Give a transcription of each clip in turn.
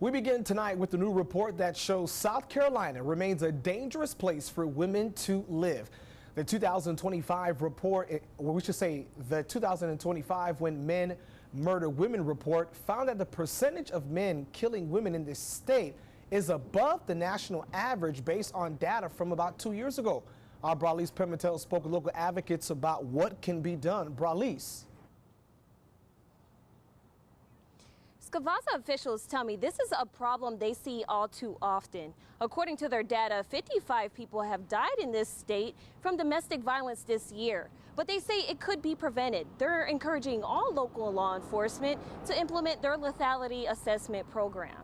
We begin tonight with a new report that shows South Carolina remains a dangerous place for women to live. The 2025 report, or we should say the 2025 When Men Murder Women report, found that the percentage of men killing women in this state is above the national average based on data from about 2 years ago. Our Bralise Pimentel spoke with local advocates about what can be done. Bralise. Skavaza officials tell me this is a problem they see all too often. According to their data, 55 people have died in this state from domestic violence this year. But they say it could be prevented. They're encouraging all local law enforcement to implement their lethality assessment program.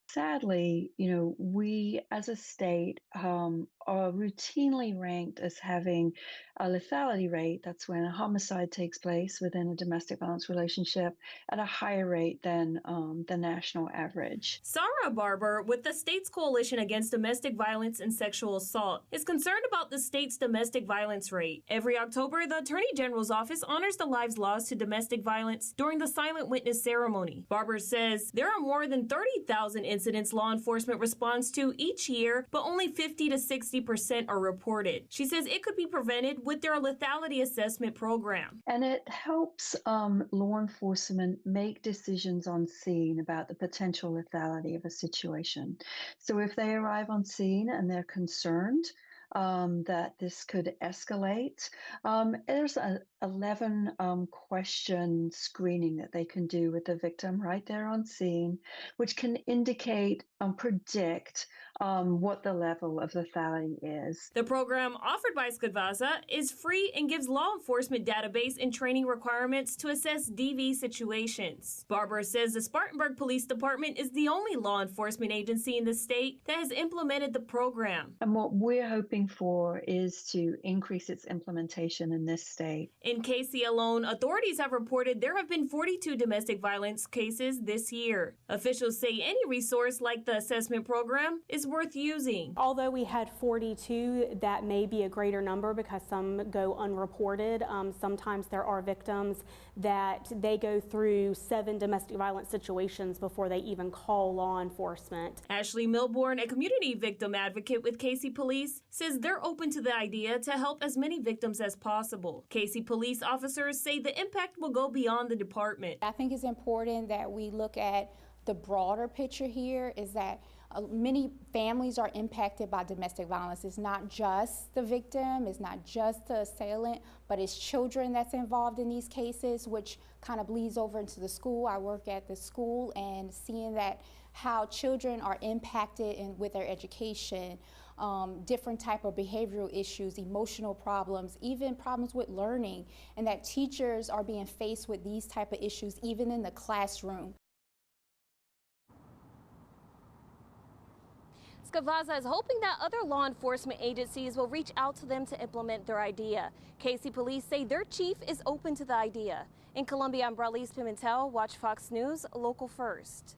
Sadly, we as a state are routinely ranked as having a lethality rate, that's when a homicide takes place within a domestic violence relationship, at a higher rate than the national average. Sarah Barber, with the state's Coalition Against Domestic Violence and Sexual Assault, is concerned about the state's domestic violence rate. Every October, the Attorney General's office honors the lives lost to domestic violence during the silent witness ceremony. Barber says there are more than 30,000 incidents law enforcement responds to each year, but only 50 to 60% are reported. She says it could be prevented with their lethality assessment program. And it helps law enforcement make decisions on scene about the potential lethality of a situation. So if they arrive on scene and they're concerned that this could escalate, there's an 11 question screening that they can do with the victim right there on scene, which can indicate, predict what the level of lethality is. The program offered by Skavaza is free and gives law enforcement database and training requirements to assess DV situations. Barber says the Spartanburg Police Department is the only law enforcement agency in the state that has implemented the program. And what we're hoping for is to increase its implementation in this state. In KC alone, authorities have reported there have been 42 domestic violence cases this year. Officials say any resource like the assessment program is worth using. Although we had 42, that may be a greater number because some go unreported. Sometimes there are victims that they go through 7 domestic violence situations before they even call law enforcement. Ashley Milbourne, a community victim advocate with KC Police, says they're open to the idea to help as many victims as possible. KC Police officers say the impact will go beyond the department. I think it's important that we look at the broader picture here, is that many families are impacted by domestic violence. It's not just the victim, it's not just the assailant, but it's children that's involved in these cases, which kind of bleeds over into the school. I work at the school, and seeing that how children are impacted with their education, different type of behavioral issues, emotional problems, even problems with learning, and that teachers are being faced with these type of issues even in the classroom. Skavaza is hoping that other law enforcement agencies will reach out to them to implement their idea. KC Police say their chief is open to the idea. In Columbia, I'm Bralise Pimentel, Watch Fox News, Local First.